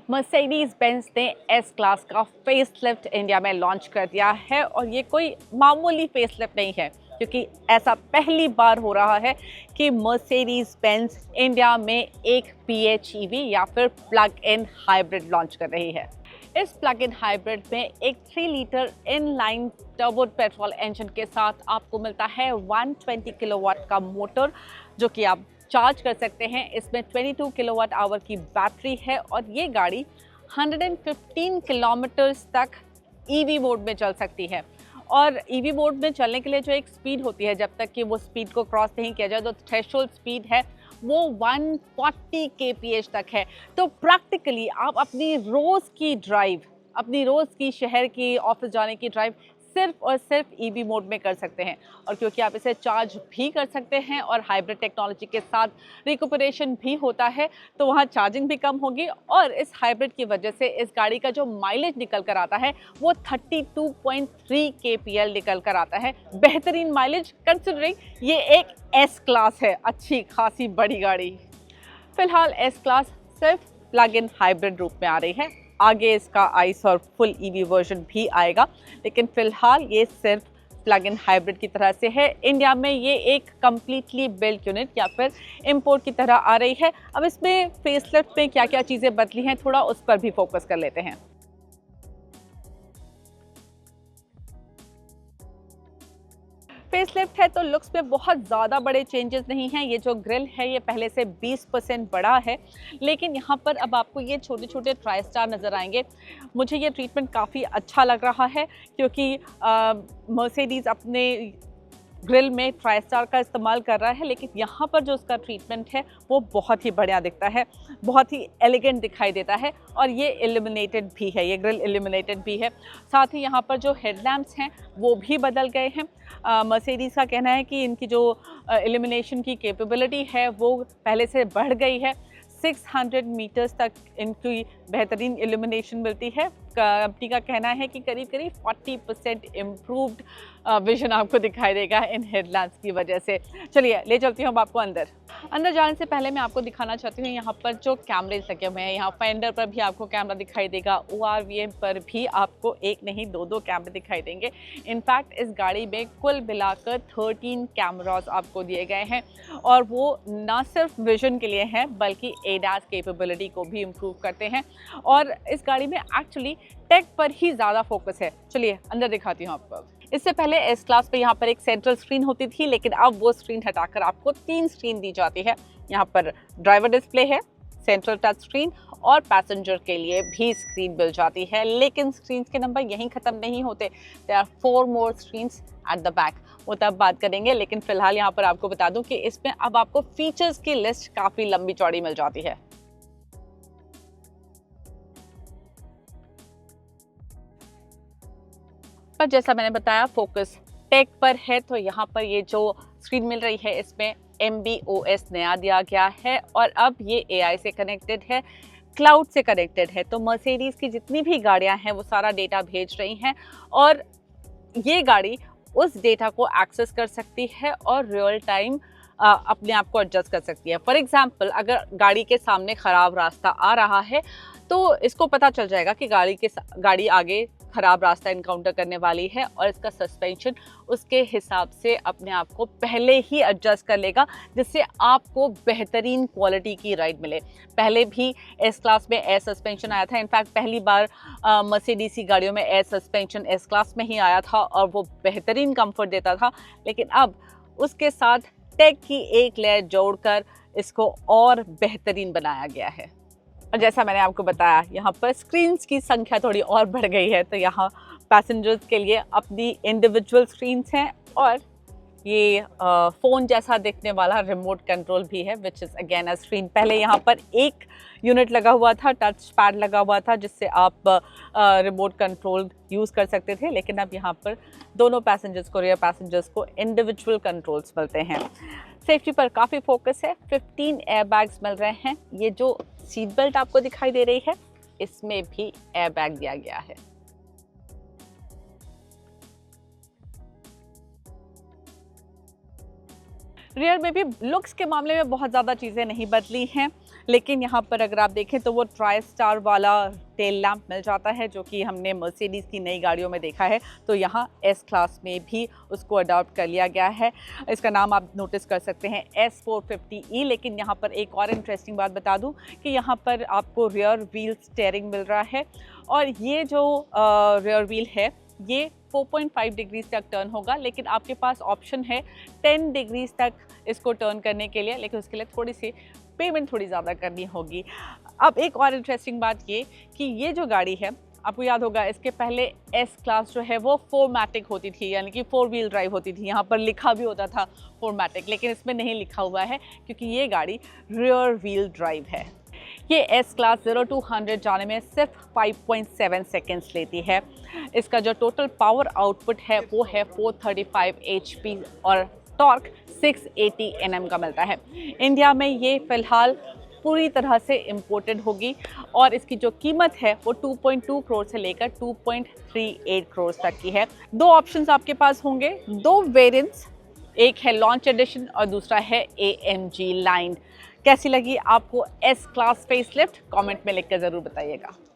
Mercedes Benz ने S class का facelift India में लॉन्च कर दिया है और ये कोई मामूली फेसलिफ्ट नहीं है, क्योंकि ऐसा पहली बार हो रहा है कि मर्सिडीज बेंज इंडिया में एक PHEV या फिर प्लग इन हाइब्रिड लॉन्च कर रही है। इस प्लग इन हाइब्रिड में एक 3 litre inline turbo petrol engine के साथ आपको मिलता है 120 किलोवाट का मोटर, जो कि आप चार्ज कर सकते हैं। इसमें 22 किलोवाट आवर की बैटरी है और ये गाड़ी 115 किलोमीटर्स तक EV मोड में चल सकती है। और EV मोड में चलने के लिए जो एक स्पीड होती है, जब तक कि वो स्पीड को क्रॉस नहीं किया जाए, तो थ्रेशोल्ड स्पीड है वो 140 kph तक है। तो प्रैक्टिकली आप अपनी रोज़ की ड्राइव, अपनी रोज़ की शहर की ऑफिस जाने की ड्राइव सिर्फ और सिर्फ EV मोड में कर सकते हैं। और क्योंकि आप इसे चार्ज भी कर सकते हैं और हाइब्रिड टेक्नोलॉजी के साथ रिकूपरेशन भी होता है, तो वहाँ चार्जिंग भी कम होगी। और इस हाइब्रिड की वजह से इस गाड़ी का जो माइलेज निकल कर आता है वो 32.3 kpl निकल कर आता है। बेहतरीन माइलेज कंसिडरिंग ये एक S क्लास है, अच्छी खासी बड़ी गाड़ी। फिलहाल S क्लास सिर्फ प्लग इन हाइब्रिड रूप में आ रही है। आगे इसका आइस और फुल EV वर्जन भी आएगा, लेकिन फिलहाल ये सिर्फ प्लग इन हाइब्रिड की तरह से है। इंडिया में ये एक कम्प्लीटली बिल्ट यूनिट या फिर इंपोर्ट की तरह आ रही है। अब इसमें फेसलिफ्ट में क्या क्या चीज़ें बदली हैं, थोड़ा उस पर भी फोकस कर लेते हैं। फेसलिफ्ट है तो लुक्स में बहुत ज़्यादा बड़े चेंजेस नहीं हैं। ये जो ग्रिल है ये पहले से 20% बड़ा है, लेकिन यहाँ पर अब आपको ये छोटे छोटे ट्राई स्टार नज़र आएंगे। मुझे ये ट्रीटमेंट काफ़ी अच्छा लग रहा है, क्योंकि मर्सिडीज़ अपने ग्रिल में ट्राई स्टार का इस्तेमाल कर रहा है, लेकिन यहाँ पर जो उसका ट्रीटमेंट है वो बहुत ही बढ़िया दिखता है, बहुत ही एलिगेंट दिखाई देता है। और ये इल्यूमिनेटेड भी है, ये ग्रिल इल्यूमिनेटेड भी है। साथ ही यहाँ पर जो हेडलैम्प्स हैं वो भी बदल गए हैं। मर्सिडीज़ का कहना है कि इनकी जो इल्यूमिनेशन की कैपेबिलिटी है वो पहले से बढ़ गई है। 600 मीटर्स तक इनकी बेहतरीन इल्यूमिनेशन मिलती है। कंपनी का कहना है कि करीब करीब 40% इम्प्रूव्ड विजन आपको दिखाई देगा इन हेडलैम्प्स की वजह से। चलिए ले चलती हूँ अब आपको अंदर। अंदर जाने से पहले मैं आपको दिखाना चाहती हूँ यहाँ पर जो कैमरे लगे हुए हैं। यहाँ फेंडर पर भी आपको कैमरा दिखाई देगा, ORVM पर भी आपको एक नहीं दो कैमरे दिखाई देंगे। इनफैक्ट इस गाड़ी में कुल मिलाकर 13 कैमरास आपको दिए गए हैं, और वो ना सिर्फ विजन के लिए हैं बल्कि ADAS कैपेबिलिटी को भी इम्प्रूव करते हैं। और इस गाड़ी में एक्चुअली टेक पर ही ज़्यादा फोकस है। चलिए अंदर दिखाती हूँ आपको। इससे पहले S क्लास पे यहाँ पर एक सेंट्रल स्क्रीन होती थी, लेकिन अब वो स्क्रीन हटाकर आपको 3 स्क्रीन दी जाती है। यहाँ पर ड्राइवर डिस्प्ले है, सेंट्रल टच स्क्रीन और पैसेंजर के लिए भी स्क्रीन मिल जाती है। लेकिन स्क्रीन के नंबर यहीं ख़त्म नहीं होते। There are 4 more screens at the back, वो तब बात करेंगे। लेकिन फिलहाल यहाँ पर आपको बता दूँ कि इसमें अब आपको फीचर्स की लिस्ट काफ़ी लंबी चौड़ी मिल जाती है। पर जैसा मैंने बताया फोकस टेक पर है, तो यहाँ पर ये जो स्क्रीन मिल रही है इसमें MBOS नया दिया गया है, और अब ये AI से कनेक्टेड है, क्लाउड से कनेक्टेड है। तो मर्सिडीज़ की जितनी भी गाड़ियाँ हैं वो सारा डेटा भेज रही हैं, और ये गाड़ी उस डेटा को एक्सेस कर सकती है और रियल टाइम अपने आप को एडजस्ट कर सकती है। फॉर एग्जांपल, अगर गाड़ी के सामने ख़राब रास्ता आ रहा है तो इसको पता चल जाएगा कि गाड़ी आगे ख़राब रास्ता इनकाउंटर करने वाली है, और इसका सस्पेंशन उसके हिसाब से अपने आप को पहले ही एडजस्ट कर लेगा, जिससे आपको बेहतरीन क्वालिटी की राइड मिले। पहले भी S क्लास में एयर सस्पेंशन आया था। इनफैक्ट पहली बार मर्सिडीज़ की गाड़ियों में एयर सस्पेंशन S क्लास में ही आया था और वो बेहतरीन कंफर्ट देता था। लेकिन अब उसके साथ टेक की एक लेयर जोड़कर इसको और बेहतरीन बनाया गया है। और जैसा मैंने आपको बताया, यहाँ पर स्क्रीन्स की संख्या थोड़ी और बढ़ गई है। तो यहाँ पैसेंजर्स के लिए अपनी इंडिविजुअल स्क्रीन्स हैं, और ये फ़ोन जैसा दिखने वाला रिमोट कंट्रोल भी है, which is again a screen. पहले यहाँ पर एक यूनिट लगा हुआ था, टच पैड लगा हुआ था, जिससे आप रिमोट कंट्रोल यूज़ कर सकते थे, लेकिन अब यहाँ पर दोनों पैसेंजर्स को, रियर पैसेंजर्स को इंडिविजुअल कंट्रोल्स मिलते हैं। सेफ्टी पर काफ़ी फोकस है, 15 एयरबैग्स मिल रहे हैं। ये जो सीट बेल्ट आपको दिखाई दे रही है इसमें भी एयरबैग दिया गया है। रियर में भी लुक्स के मामले में बहुत ज़्यादा चीज़ें नहीं बदली हैं। लेकिन यहाँ पर अगर आप देखें तो वो ट्राई स्टार वाला टेल लैंप मिल जाता है, जो कि हमने मर्सिडीज़ की नई गाड़ियों में देखा है। तो यहाँ एस क्लास में भी उसको अडॉप्ट कर लिया गया है। इसका नाम आप नोटिस कर सकते हैं S450E। लेकिन यहाँ पर एक और इंटरेस्टिंग बात बता दूँ कि यहाँ पर आपको रियर व्हील स्टीयरिंग मिल रहा है, और ये जो रियर व्हील है ये 4.5 डिग्रीज तक टर्न होगा, लेकिन आपके पास ऑप्शन है 10 डिग्रीज तक इसको टर्न करने के लिए, लेकिन उसके लिए थोड़ी सी पेमेंट थोड़ी ज़्यादा करनी होगी। अब एक और इंटरेस्टिंग बात ये कि ये जो गाड़ी है, आपको याद होगा इसके पहले एस क्लास जो है वो 4मैटिक होती थी, यानी कि 4 व्हील ड्राइव होती थी। यहाँ पर लिखा भी होता था 4मैटिक, लेकिन इसमें नहीं लिखा हुआ है क्योंकि ये गाड़ी रियर व्हील ड्राइव है। ये एस क्लास 0 to 100 जाने में सिर्फ 5.7 सेकेंड्स लेती है। इसका जो टोटल पावर आउटपुट है वो है 435 HP और टॉर्क 680 Nm का मिलता है। इंडिया में ये फ़िलहाल पूरी तरह से इम्पोर्टेड होगी, और इसकी जो कीमत है वो 2.2 करोड़ से लेकर 2.38 करोड़ तक की है। दो ऑप्शंस आपके पास होंगे, दो वेरिएंट्स, एक है लॉन्च एडिशन और दूसरा है AMG लाइन। कैसी लगी आपको एस क्लास फेसलिफ्ट? कमेंट में लिख कर ज़रूर बताइएगा।